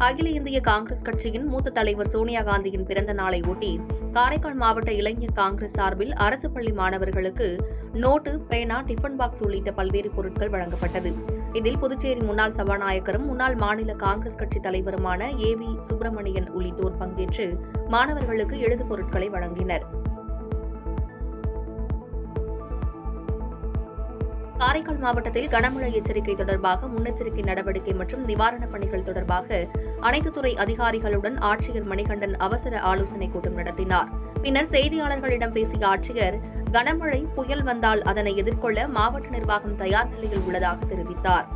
அகில இந்திய காங்கிரஸ் கட்சியின் மூத்த தலைவர் சோனியா காந்தியின் பிறந்த நாளை ஒட்டி காரைக்கால் மாவட்ட இளைஞர் காங்கிரஸ் சார்பில் அரசு பள்ளி மாணவர்களுக்கு நோட்டு, பேனா, டிஃபன் பாக்ஸ் உள்ளிட்ட பல்வேறு பொருட்கள் வழங்கப்பட்டது. இதில் புதுச்சேரி முன்னாள் சபாநாயகரும் முன்னாள் மாநில காங்கிரஸ் கட்சி தலைவருமான ஏவி சுப்பிரமணியன் உள்ளிட்டோர் பங்கேற்று மாணவர்களுக்கு எழுது பொருட்களை வழங்கினர். காரைக்கால் மாவட்டத்தில் கனமழை எச்சரிக்கை தொடர்பாக முன்னெச்சரிக்கை நடவடிக்கை மற்றும் நிவாரணப் பணிகள் தொடர்பாக அனைத்து துறை அதிகாரிகளுடன் ஆட்சியர் மணிகண்டன் அவசர ஆலோசனைக் கூட்டம் நடத்தினார். பின்னர் செய்தியாளர்களிடம் பேசிய ஆட்சியர், கனமழை, புயல் வந்தால் அதனை எதிர்கொள்ள மாவட்ட நிர்வாகம் தயார் நிலையில் உள்ளதாக தெரிவித்தார்.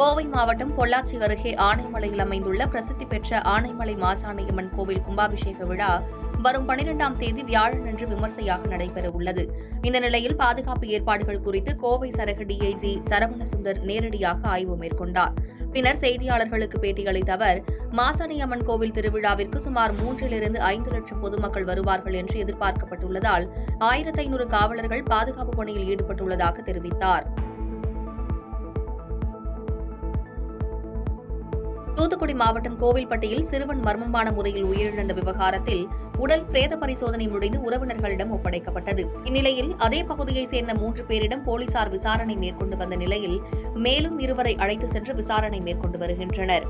கோவை மாவட்டம் பொள்ளாச்சி அருகே ஆனைமலையில் அமைந்துள்ள பிரசித்தி பெற்ற ஆனைமலை மாசாணியம்மன் கோவில் கும்பாபிஷேக விழா வரும் 12ஆம் தேதி வியாழனன்று விமர்சையாக நடைபெறவுள்ளது. இந்த நிலையில் பாதுகாப்பு ஏற்பாடுகள் குறித்து கோவை சரக டிஐஜி சரவணசுந்தர் நேரடியாக ஆய்வு மேற்கொண்டார். பின்னர் செய்தியாளர்களுக்கு பேட்டியளித்த அவர், மாசாணியம்மன் கோவில் திருவிழாவிற்கு சுமார் 3 - 5 லட்சம் பொதுமக்கள் வருவார்கள் என்று எதிர்பார்க்கப்பட்டுள்ளதால் 1500 காவலர்கள் பாதுகாப்பு பணியில் ஈடுபட்டுள்ளதாக தெரிவித்தார். தூத்துக்குடி மாவட்டம் கோவில்பட்டியில் சிறுவன் மர்மமான முறையில் உயிரிழந்த விவகாரத்தில் உடல் பிரேத பரிசோதனை முடிந்து உறவினர்களிடம் ஒப்படைக்கப்பட்டது. இந்நிலையில் அதே பகுதியைச் சேர்ந்த 3 பேரிடம் போலீசார் விசாரணை மேற்கொண்டு வந்த நிலையில் மேலும் 2 அழைத்து சென்று விசாரணை மேற்கொண்டு வருகின்றனர்.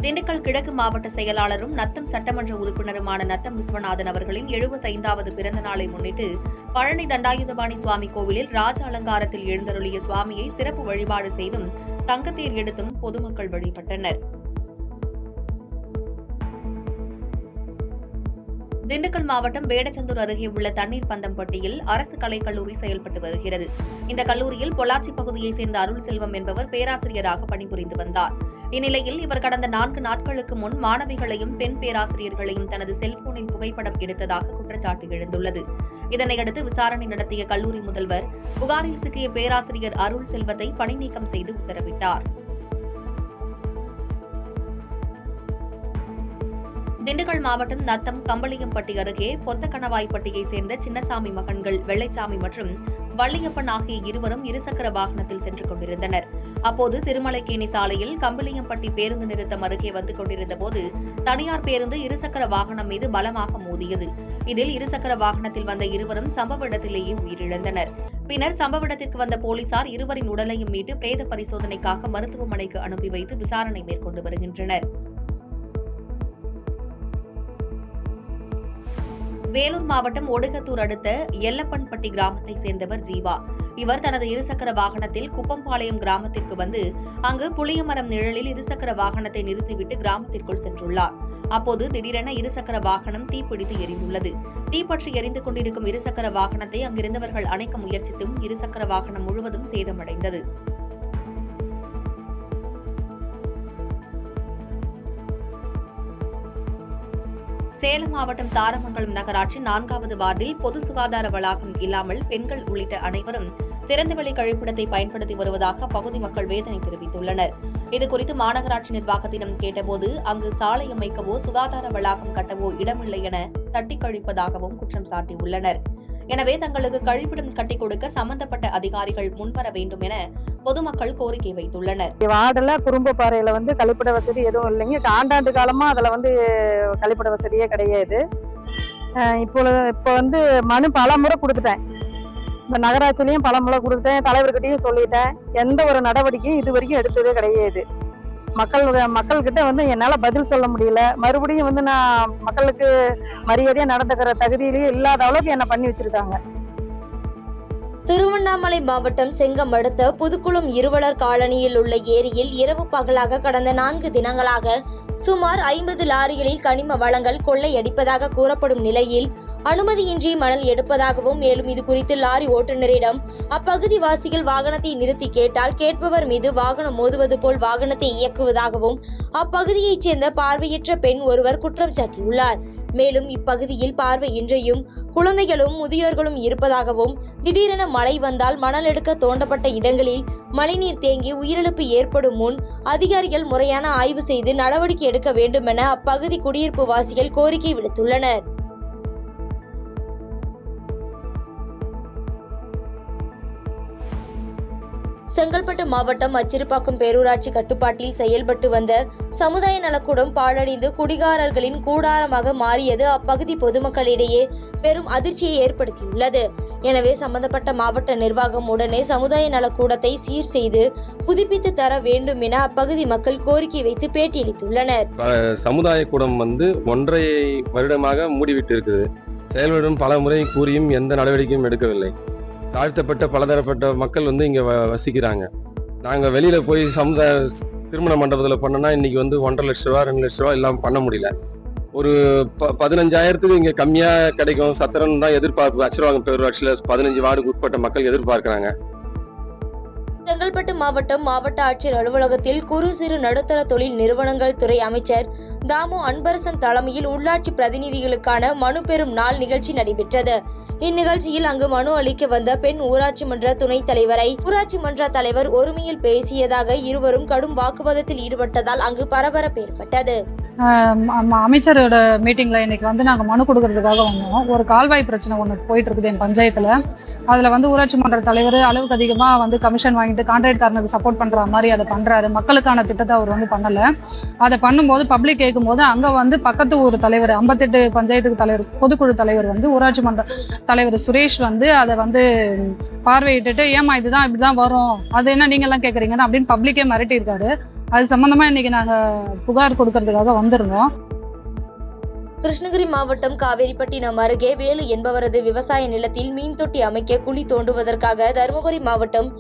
திண்டுக்கல் கிழக்கு மாவட்ட செயலாளரும் நத்தம் சட்டமன்ற உறுப்பினருமான நத்தம் விஸ்வநாதன் அவர்களின் 75வது பிறந்த நாளை முன்னிட்டு பழனி தண்டாயுதபாணி சுவாமி கோவிலில் ராஜ அலங்காரத்தில் எழுந்தருளிய சுவாமியை சிறப்பு வழிபாடு செய்தும் தங்கத்தேர் எடுத்தும் பொதுமக்கள் வழிபட்டனர். திண்டுக்கல் மாவட்டம் வேடச்சந்தூர் அருகே உள்ள தண்ணீர் பந்தம்பட்டியில் அரசு கலைக்கல்லூரி செயல்பட்டு வருகிறது. இந்த கல்லூரியில் பொள்ளாச்சி பகுதியைச் சேர்ந்த அருள் செல்வம் என்பவர் பேராசிரியராக பணிபுரிந்து வந்தார். இந்நிலையில் இவர் கடந்த 4 நாட்களுக்கு முன் மாணவிகளையும் பெண் பேராசிரியர்களையும் தனது செல்போனில் புகைப்படம் எடுத்ததாக குற்றச்சாட்டு எழுந்துள்ளது. இதனையடுத்து விசாரணை நடத்திய கல்லூரி முதல்வர் புகாரில் சிக்கிய பேராசிரியர் அருள் செல்வத்தை பணி நீக்கம் செய்து உத்தரவிட்டார். திண்டுக்கல் மாவட்டம் நத்தம் கம்பளியம்பட்டி அருகே பொத்தக்கணவாய்ப்பட்டியைச் சேர்ந்த சின்னசாமி மகன்கள் வெள்ளைச்சாமி மற்றும் வள்ளியப்பன் ஆகிய இருவரும் இருசக்கர வாகனத்தில் சென்று கொண்டிருந்தனர். அப்போது திருமலைக்கேணி சாலையில் கம்பளியம்பட்டி பேருந்து நிறுத்தம் அருகே வந்து கொண்டிருந்தபோது தனியார் பேருந்து இருசக்கர வாகனம் மீது பலமாக மோதியது. இதில் இருசக்கர வாகனத்தில் வந்த இருவரும் சம்பவ இடத்திலேயே உயிரிழந்தனர். பின்னர் சம்பவ இடத்திற்கு வந்த போலீசார் இருவரின் உடலையும் மீட்டு பிரேத பரிசோதனைக்காக மருத்துவமனைக்கு அனுப்பி வைத்து விசாரணை மேற்கொண்டு வருகின்றனர். வேலூர் மாவட்டம் ஒடுகத்தூர் அடுத்த எல்லப்பன்பட்டி கிராமத்தைச் சேர்ந்தவர் ஜீவா. இவர் தனது இருசக்கர வாகனத்தில் குப்பம்பாளையம் கிராமத்திற்கு வந்து அங்கு புளியமரம் நிழலில் இருசக்கர வாகனத்தை நிறுத்திவிட்டு கிராமத்திற்குள் சென்றுள்ளார். அப்போது திடீரென இருசக்கர வாகனம் தீப்பிடித்து எரிந்துள்ளது. தீப்பற்றி எரிந்து கொண்டிருக்கும் இருசக்கர வாகனத்தை அங்கிருந்தவர்கள் அணைக்க முயற்சித்தும் இருசக்கர வாகனம் முழுவதும் சேதமடைந்தது. சேலம் மாவட்டம் தாரமங்கலம் நகராட்சி 4வது வார்டில் பொது சுகாதார வளாகம் இல்லாமல் பெண்கள் உள்ளிட்ட அனைவரும் திறந்தவெளி கழிப்பிடத்தை பயன்படுத்தி வருவதாக அப்பகுதி மக்கள் வேதனை தெரிவித்துள்ளனர். இதுகுறித்து மாநகராட்சி நிர்வாகத்திடம் கேட்டபோது அங்கு சாலை அமைக்கவோ சுகாதார வளாகம் கட்டவோ இடமில்லை என தட்டி கழிப்பதாகவும் குற்றம் சாட்டியுள்ளனர். எனவே தங்களுக்கு கழிப்பிடம் கட்டிக் கொடுக்க சம்பந்தப்பட்ட அதிகாரிகள் முன்வர வேண்டும் என பொதுமக்கள் கோரிக்கை வைத்துள்ளனர். வார்டுல குறும்பப்பாறையில கழிப்பிட வசதி எதுவும் இல்லைங்க. ஆண்டாண்டு காலமா அதுல கழிப்பிட வசதியே கிடையாது. இப்போ மனு பல முறை கொடுத்துட்டேன். இந்த நகராட்சியிலையும் பல முறை கொடுத்துட்டேன். தலைவர்கிட்டையும் சொல்லிட்டேன். எந்த ஒரு நடவடிக்கையும் இது வரைக்கும் எடுத்ததே கிடையாது. மக்கள்கிட்ட என்னால பதில் சொல்ல முடியல. மறுபடியும் நான் மக்களுக்கு மரியாதையா நடந்துக்கிற தகுதியிலேயே இல்லாத அளவுக்கு என்ன பண்ணி வச்சிருக்காங்க. திருவண்ணாமலை மாவட்டம் செங்கம் அடுத்த புதுக்குளம் இருவலர் காலனியில் உள்ள ஏரியில் இரவு பகலாக கடந்த 4 தினங்களாக சுமார் 50 லாரிகளில் கனிம வளங்கள் கொள்ளையடிப்பதாக கூறப்படும் நிலையில் அனுமதியின்றி மணல் எடுப்பதாகவும், மேலும் இது குறித்து லாரி ஓட்டுநரிடம் அப்பகுதி வாசிகள் வாகனத்தை நிறுத்தி கேட்டால் கேட்பவர் மீது வாகனம் மோதுவது போல் வாகனத்தை இயக்குவதாகவும் அப்பகுதியைச் சேர்ந்த பார்வையற்ற பெண் ஒருவர் குற்றம் சாட்டியுள்ளார். மேலும் இப்பகுதியில் பார்வையின்றியும் குழந்தைகளும் முதியோர்களும் இருப்பதாகவும், திடீரென மழை வந்தால் மணல் எடுக்க தோண்டப்பட்ட இடங்களில் மழைநீர் தேங்கி உயிரிழப்பு ஏற்படும் முன் அதிகாரிகள் முறையான ஆய்வு செய்து நடவடிக்கை எடுக்க வேண்டும் என அப்பகுதி குடியிருப்பு வாசிகள் கோரிக்கை விடுத்துள்ளனர். செங்கல்பட்டு மாவட்டம் அச்சிறுபாக்கம் பேரூராட்சி கட்டுப்பாட்டில் செயல்பட்டு வந்த சமுதாய நலக்கூடம் பாழடைந்து குடிகாரர்களின் கூடாரமாக மாறியது அப்பகுதி பொதுமக்களிடையே பெரும் அதிர்ச்சியை ஏற்படுத்தியுள்ளது. எனவே சம்பந்தப்பட்ட மாவட்ட நிர்வாகம் உடனே சமுதாய நலக்கூடத்தை சீர் செய்து புதுப்பித்து தர வேண்டும் என அப்பகுதி மக்கள் கோரிக்கை வைத்து பேட்டியளித்துள்ளனர். சமுதாய கூடம் 1.5 வருடமாக மூடிவிட்டு இருக்குது. செயல்படும் பல முறை கூறியும் எந்த நடவடிக்கையும் எடுக்கவில்லை. தாழ்த்தப்பட்ட பலதரப்பட்ட மக்கள் இங்க வசிக்கிறாங்க. நாங்கள் வெளியில போய் திருமண மண்டபத்தில் பண்ணோம்னா இன்னைக்கு 1.5 லட்ச ரூபா 2 லட்ச ரூபா இல்லாமல் பண்ண முடியல. ஒரு 15,000க்கு இங்க கம்மியா கிடைக்கும் சத்திரம் தான் எதிர்பார்ப்பு. அச்சிறுபாக்கம் பேரூராட்சியில 15 வார்டுக்கு உட்பட்ட மக்கள் எதிர்பார்க்கிறாங்க. செங்கல்பட்டு மாவட்டம் மாவட்ட ஆட்சியர் அலுவலகத்தில் குறு சிறு நடுத்தர தொழில் நிறுவனங்கள் துறை அமைச்சர் தாமு அன்பரசன் தலைமையில் உள்ளாட்சி பிரதிநிதிகளுக்கான மனு பெறும் நாள் நிகழ்ச்சி நடைபெற்றது. இந்நிகழ்ச்சியில் அங்கு மனு அளிக்க வந்த பெண் ஊராட்சி மன்ற துணைத் தலைவரை ஊராட்சி மன்ற தலைவர் ஒருமையில் பேசியதாக இருவரும் கடும் வாக்குவாதத்தில் ஈடுபட்டதால் அங்கு பரபரப்பு ஏற்பட்டது. அமைச்சரோட மீட்டிங்ல இன்னைக்கு நாங்க மனு கொடுக்கறதுக்காக வந்தோம். ஒரு கால்வாய் பிரச்சனை ஒன்று போயிட்டு இருக்குது என் பஞ்சாயத்துல. அதுல ஊராட்சி மன்ற தலைவர் அளவுக்கு அதிகமா கமிஷன் வாங்கிட்டு கான்ட்ராக்ட்காரனுக்கு சப்போர்ட் பண்ற மாதிரி அதை பண்றாரு. மக்களுக்கான திட்டத்தை அவர் பண்ணல. அதை பண்ணும்போது பப்ளிக் கேட்கும்போது அங்க பக்கத்து ஊர் தலைவர் 58 பஞ்சாயத்துக்கு தலைவர் பொதுக்குழு தலைவர் ஊராட்சி மன்ற தலைவர் சுரேஷ் அதை பார்வையிட்டு ஏமா இதுதான் இப்படிதான் வரும், அது என்ன நீங்க எல்லாம் கேக்குறீங்க அப்படின்னு பப்ளிக்கே மிரட்டி இருக்காரு. அது சம்பந்தமா இன்னைக்கு நாங்க புகார் கொடுக்கறதுக்காக வந்திருந்தோம். கிருஷ்ணகிரி மாவட்டம் காவேரிப்பட்டினம் அருகே வேலு என்பவரது விவசாய நிலத்தில் மீன் தொட்டி அமைக்க குழி தோண்டுவதற்காக தருமபுரி மாவட்டம்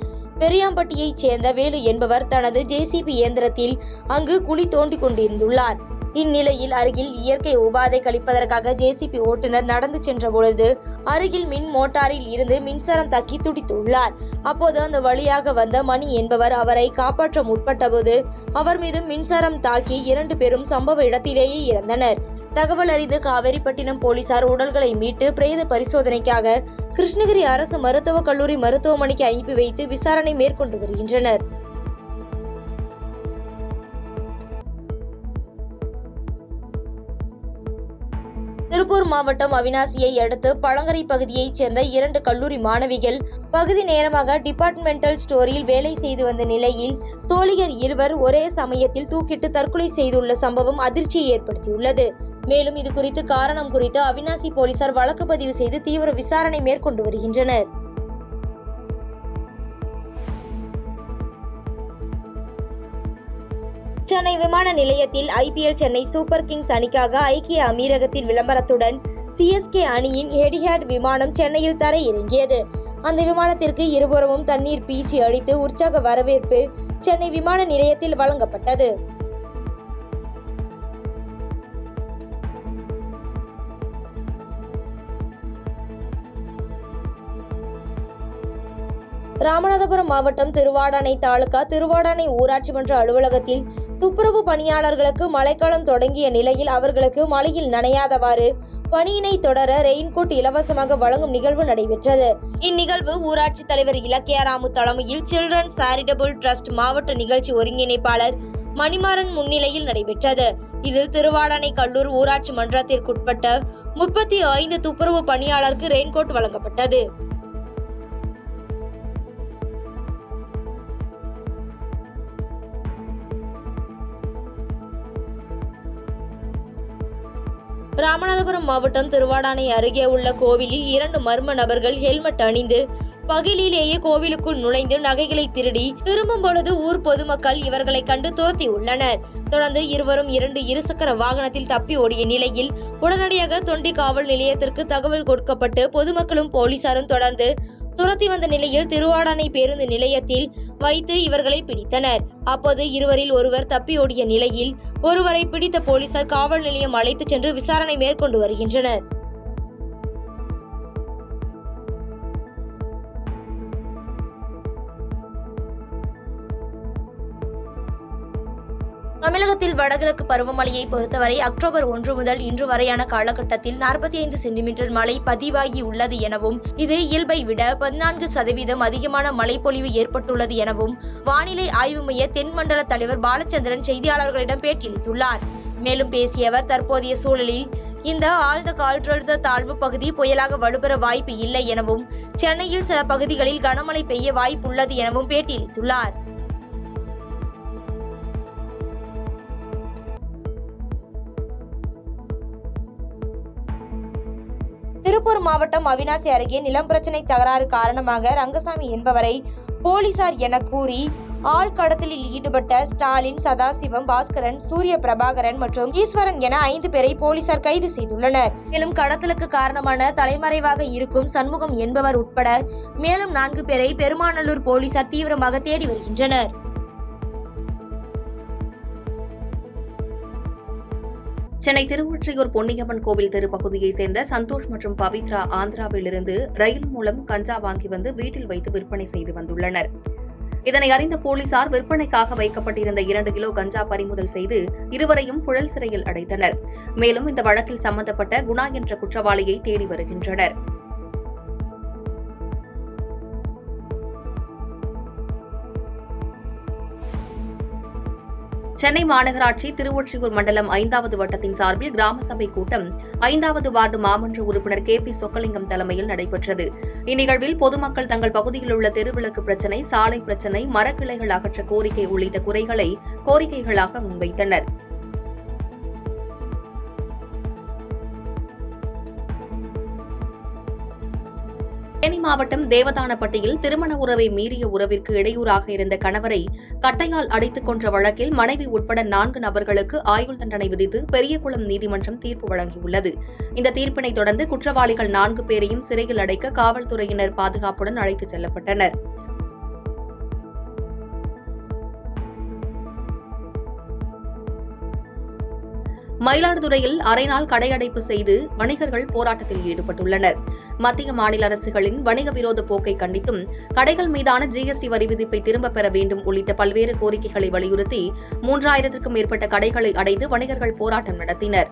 பெரியாம்பட்டியைச் சேர்ந்த வேலு என்பவர் தனது JCB இயந்திரத்தில் அங்கு குழி தோண்டி கொண்டிருந்துள்ளார். இந்நிலையில் அருகில் இயற்கை உபாதை கழிப்பதற்காக JCB ஓட்டுநர் நடந்து சென்ற பொழுது அருகில் மின் மோட்டாரில் இருந்து மின்சாரம் தக்கி துடித்துள்ளார். அப்போது அந்த வழியாக வந்த மணி என்பவர் அவரை காப்பாற்ற முற்பட்டபோது அவர் மீது மின்சாரம் தாக்கி 2 பேரும் சம்பவ இடத்திலேயே இறந்தனர். தகவல் அறிந்து காவேரிப்பட்டினம் போலீசார் உடல்களை மீட்டு பிரேத பரிசோதனைக்காக கிருஷ்ணகிரி அரசு மருத்துவக் கல்லூரி மருத்துவமனைக்கு அனுப்பி வைத்து விசாரணை மேற்கொண்டு வருகின்றனர். திருப்பூர் மாவட்டம் அவிநாசியை அடுத்து பழங்கரை பகுதியைச் சேர்ந்த 2 கல்லூரி மாணவிகள் பகுதி நேரமாக டிபார்ட்மெண்டல் ஸ்டோரில் வேலை செய்து வந்த நிலையில் தோழியர் 2 ஒரே சமயத்தில் தூக்கிட்டு தற்கொலை செய்துள்ள சம்பவம் அதிர்ச்சியை ஏற்படுத்தியுள்ளது. மேலும் இது குறித்து காரணம் குறித்து அவிநாசி போலீசார் வழக்கு பதிவு செய்து தீவிர விசாரணை மேற்கொண்டு வருகின்றனர். சென்னை விமான நிலையத்தில் IPL சென்னை சூப்பர் கிங்ஸ் அணிக்காக ஐக்கிய அமீரகத்தின் விளம்பரத்துடன் CSK அணியின் ஹெடிஹேட் விமானம் சென்னையில் தரையிறங்கியது. அந்த விமானத்திற்கு இருபுறமும் தண்ணீர் பீச்சி அடித்து உற்சாக வரவேற்பு சென்னை விமான நிலையத்தில் வழங்கப்பட்டது. ராமநாதபுரம் மாவட்டம் திருவாடானை தாலுகா திருவாடானை ஊராட்சி மன்ற அலுவலகத்தில் துப்புரவு பணியாளர்களுக்கு மழைக்காலம் தொடங்கிய நிலையில் அவர்களுக்கு மழையில் நனையாதவாறு பணியினை தொடர ரெயின்கோட் இலவசமாக வழங்கும் நிகழ்வு நடைபெற்றது. இந்நிகழ்வு ஊராட்சி தலைவர் இலக்கியாராமு தலைமையில் சில்ட்ரன் சேரிட்டபிள் ட்ரஸ்ட் மாவட்ட நிகழ்ச்சி ஒருங்கிணைப்பாளர் மணிமாறன் முன்னிலையில் நடைபெற்றது. இதில் திருவாடானை கல்லூர் ஊராட்சி மன்றத்திற்குட்பட்ட 35 துப்புரவு பணியாளருக்கு ரெயின்கோட் வழங்கப்பட்டது. ராமநாதபுரம் மாவட்டம் திருவாடானை அருகே உள்ள கோவிலில் 2 மர்ம நபர்கள் ஹெல்மெட் அணிந்து பகலிலேயே கோவிலுக்குள் நுழைந்து நகைகளை திருடி திரும்பும் பொழுது ஊர் பொதுமக்கள் இவர்களை கண்டு துரத்தியுள்ளனர். தொடர்ந்து இருவரும் 2 இருசக்கர வாகனத்தில் தப்பி ஓடிய நிலையில் உடனடியாக தொண்டி காவல் நிலையத்திற்கு தகவல் கொடுக்கப்பட்டு பொதுமக்களும் போலீசாரும் தொடர்ந்து துரத்தி வந்த நிலையில் திருவாடானை பேருந்து நிலையத்தில் வைத்து இவர்களை பிடித்தனர். அப்போது இருவரில் ஒருவர் தப்பி ஓடிய நிலையில் ஒருவரை பிடித்த போலீசார் காவல் நிலையம் அழைத்து சென்று விசாரணை மேற்கொண்டு வருகின்றனர். தமிழகத்தில் வடகிழக்கு பருவமழையை பொறுத்தவரை அக்டோபர் 1 முதல் இன்று வரையான காலகட்டத்தில் 45 சென்டிமீட்டர் மழை பதிவாகி உள்ளது எனவும் இது இயல்பை விட 14% அதிகமான மழைப்பொழிவு ஏற்பட்டுள்ளது எனவும் வானிலை ஆய்வு மைய தென்மண்டல தலைவர் பாலச்சந்திரன் செய்தியாளர்களிடம் பேட்டியளித்துள்ளார். மேலும் பேசிய அவர் தற்போதைய சூழலில் இந்த ஆழ்ந்த காற்றழுத்த தாழ்வு பகுதி புயலாக வலுப்பெற வாய்ப்பு இல்லை எனவும் சென்னையில் சில பகுதிகளில் கனமழை பெய்ய வாய்ப்புள்ளது எனவும் பேட்டியளித்துள்ளார். திருப்பூர் மாவட்டம் அவிநாசி அருகே நிலம் பிரச்சனை தகராறு காரணமாக ரங்கசாமி என்பவரை போலீசார் என கூறி ஆள்கடத்தலில் ஈடுபட்ட ஸ்டாலின், சதாசிவம், பாஸ்கரன், சூரிய பிரபாகரன் மற்றும் ஈஸ்வரன் என 5 பேரை போலீசார் கைது செய்துள்ளனர். மேலும் கடத்தலுக்கு காரணமான தலைமறைவாக இருக்கும் சண்முகம் என்பவர் உட்பட மேலும் 4 பேரை பெருமாநல்லூர் போலீசார் தீவிரமாக தேடி வருகின்றனர். சென்னை திருவொற்றியூர் பொன்னியம்மன் கோவில் தெரு பகுதியைச் சேர்ந்த சந்தோஷ் மற்றும் பவித்ரா ஆந்திராவிலிருந்து ரயில் மூலம் கஞ்சா வாங்கி வந்து வீட்டில் வைத்து விற்பனை செய்து வந்துள்ளனர். இதனை அறிந்த போலீசார் விற்பனைக்காக வைக்கப்பட்டிருந்த 2 கிலோ கஞ்சா பறிமுதல் செய்து இருவரையும் புழல் சிறையில் அடைத்தனர். மேலும் இந்த வழக்கில் சம்பந்தப்பட்ட குணா என்ற குற்றவாளியை தேடி வருகின்றனர். சென்னை மாநகராட்சி திருவொற்றியூர் மண்டலம் 5வது வட்டத்தின் சார்பில் கிராம சபை கூட்டம் 5வது வார்டு மாமன்ற உறுப்பினர் KP சொக்கலிங்கம் தலைமையில் நடைபெற்றது. இந்நிகழ்வில் பொதுமக்கள் தங்கள் பகுதியில் உள்ள தெருவிளக்கு பிரச்சினை, சாலை பிரச்சினை, மரக்கிளைகள் அகற்ற கோரிக்கை உள்ளிட்ட குறைகளை கோரிக்கைகளாக முன்வைத்தனர். தேனி மாவட்டம் தேவதானப்பட்டியில் திருமண உறவை மீறிய உறவிற்கு இடையூறாக இருந்த கணவரை கட்டையால் அடித்துக் கொன்ற வழக்கில் மனைவி உட்பட 4 நபர்களுக்கு ஆயுள் தண்டனை விதித்து பெரியகுளம் நீதிமன்றம் தீர்ப்பு வழங்கியுள்ளது. இந்த தீர்ப்பினை தொடர்ந்து குற்றவாளிகள் 4 பேரையும் சிறையில் அடைக்க காவல்துறையினர் பாதுகாப்புடன் அழைத்துச் செல்லப்பட்டனர். மயிலாடுதுறையில் அரைநாள் கடையடைப்பு செய்து வணிகர்கள் போராட்டத்தில் ஈடுபட்டுள்ளனர். மத்திய மாநில அரசுகளின் வணிக விரோத போக்கை கண்டித்தும் கடைகள் மீதான GST வரி விதிப்பை திரும்பப் பெற வேண்டும் உள்ளிட்ட பல்வேறு கோரிக்கைகளை வலியுறுத்தி 3000க்கும் மேற்பட்ட கடைகளை அடைத்து வணிகர்கள் போராட்டம் நடத்தினர்.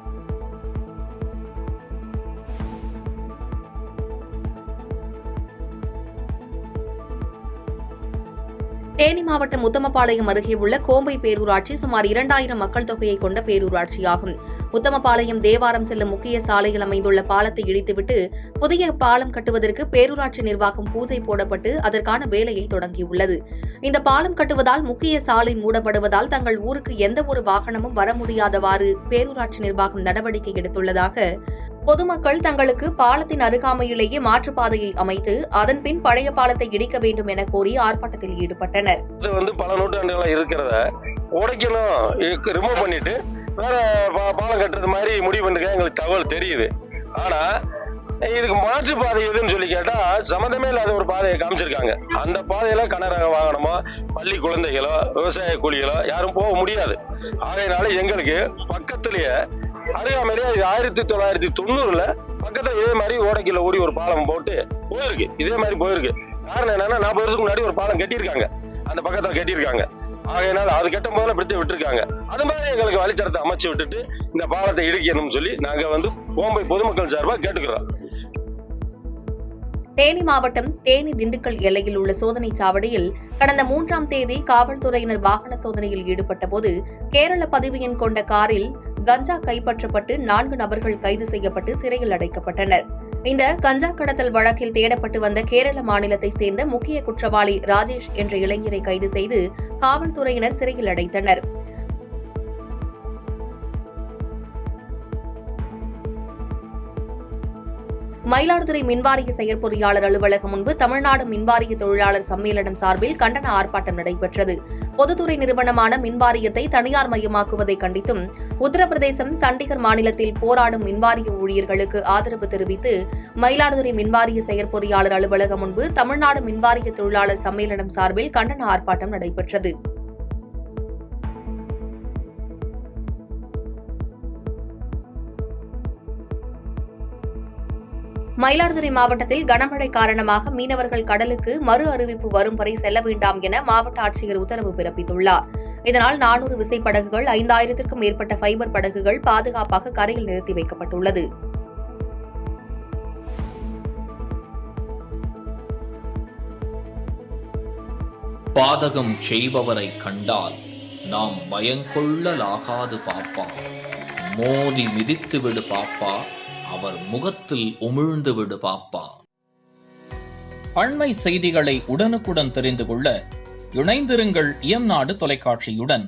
தேனி மாவட்டம் உத்தமபாளையம் அருகே உள்ள கோம்பை பேரூராட்சி சுமார் 2000 மக்கள் தொகையை கொண்ட பேரூராட்சியாகும். உத்தமபாளையம் தேவாரம் செல்லும் முக்கிய சாலையில் அமைந்துள்ள பாலத்தை இடித்துவிட்டு புதிய பாலம் கட்டுவதற்கு பேரூராட்சி நிர்வாகம் பூஜை போடப்பட்டு அதற்கான வேலையை தொடங்கியுள்ளது. இந்த பாலம் கட்டுவதால் முக்கிய சாலை மூடப்படுவதால் தங்கள் ஊருக்கு எந்த ஒரு வாகனமும் வர முடியாதவாறு பேரூராட்சி நிர்வாகம் நடவடிக்கை எடுத்துள்ளதாக பொதுமக்கள் தங்களுக்கு பாலத்தின் அருகாமையிலேயே மாற்றுப்பாதையை அமைத்து அதன் பின் பழைய பாலத்தை இடிக்க வேண்டும் என கோரி ஆர்ப்பாட்டத்தில் ஈடுபட்டனர். இது பல நூற்றாண்டுகளா இருக்கிறத உடைக்கணும், ரிமூவ் பண்ணிட்டு வேற பாலம் கட்டுறது மாதிரி முடிவு பண்ணுங்க எங்களுக்கு தகவல் தெரியுது. ஆனா இதுக்கு மாற்றுப்பாதை எதுன்னு சொல்லி கேட்டா சம்மந்தமே இல்லாத ஒரு பாதையை காமிச்சிருக்காங்க. அந்த பாதையில கனரக வாகனமோ, பள்ளி குழந்தைகளோ, விவசாய கூலிகளோ யாரும் போக முடியாது. ஆகையினால எங்களுக்கு பக்கத்திலேயே அருகாமையிலேயே 1990ல பக்கத்துல இதே மாதிரி ஓடைக்குள்ள ஓடி ஒரு பாலம் போட்டு போயிருக்கு. இதே மாதிரி போயிருக்கு. காரணம் என்னன்னா 40 வருஷத்துக்கு முன்னாடி ஒரு பாலம் கட்டியிருக்காங்க, அந்த பக்கத்துல கட்டியிருக்காங்க. ஆகையினால அது கட்டும் போதுல பிடித்து விட்டுருக்காங்க. அது மாதிரி எங்களுக்கு வழித்தரத்தை அமைச்சு விட்டுட்டு இந்த பாலத்தை இடிக்கணும்னு சொல்லி நாங்க கோம்பை பொதுமக்கள் சார்பாக கேட்டுக்கிறோம். தேனி மாவட்டம் தேனி திண்டுக்கல் எல்லையில் உள்ள சோதனைச் சாவடியில் கடந்த 3ஆம் தேதி காவல்துறையினர் வாகன சோதனையில் ஈடுபட்ட போது கேரள பதிவு எண் கொண்ட காரில் கஞ்சா கைப்பற்றப்பட்டு 4 நபர்கள் கைது செய்யப்பட்டு சிறையில் அடைக்கப்பட்டனர். இந்த கஞ்சா கடத்தல் வழக்கில் தேடப்பட்டு வந்த கேரள மாநிலத்தை சேர்ந்த முக்கிய குற்றவாளி ராஜேஷ் என்ற இளைஞரை கைது செய்து காவல்துறையினர் சிறையில் அடைத்தனர். மயிலாடுதுறை மின்வாரிய செயற்பொறியாளர் அலுவலகம் முன்பு தமிழ்நாடு மின்வாரிய தொழிலாளர் சம்மேளனம் சார்பில் கண்டன ஆர்ப்பாட்டம் நடைபெற்றது. பொதுத்துறை நிறுவனமான மின்வாரியத்தை தனியார் மயமாக்குவதை கண்டித்தும் உத்தரப்பிரதேசம், சண்டிகர் மாநிலத்தில் போராடும் மின்வாரிய ஊழியர்களுக்கு ஆதரவு தெரிவித்து மயிலாடுதுறை மின்வாரிய செயற்பொறியாளர் அலுவலகம் முன்பு தமிழ்நாடு மின்வாரிய தொழிலாளர் சம்மேளனம் சார்பில் கண்டன ஆர்ப்பாட்டம் நடைபெற்றது. மயிலாடுதுறை மாவட்டத்தில் கனமழை காரணமாக மீனவர்கள் கடலுக்கு மறு அறிவிப்பு வரும் வரை செல்ல வேண்டாம் என மாவட்ட ஆட்சியர் உத்தரவு பிறப்பித்துள்ளார். இதனால் 400 விசைப்படகுகள், 5000க்கும் மேற்பட்ட ஃபைபர் படகுகள் பாதுகாப்பாக கரையில் நிறுத்தி வைக்கப்பட்டுள்ளது. பாதகம் செய்பவரை கண்டால் நாம் பயங்கொள்ளலாகாது பாப்பா. மோதி மிதித்து விடு பாப்பா, அவர் முகத்தில் உமிழ்ந்து விடு பாப்பா. அண்மை செய்திகளை உடனுக்குடன் தெரிந்து கொள்ள இணைந்திருங்கள் இயம்நாடு தொலைக்காட்சியுடன்.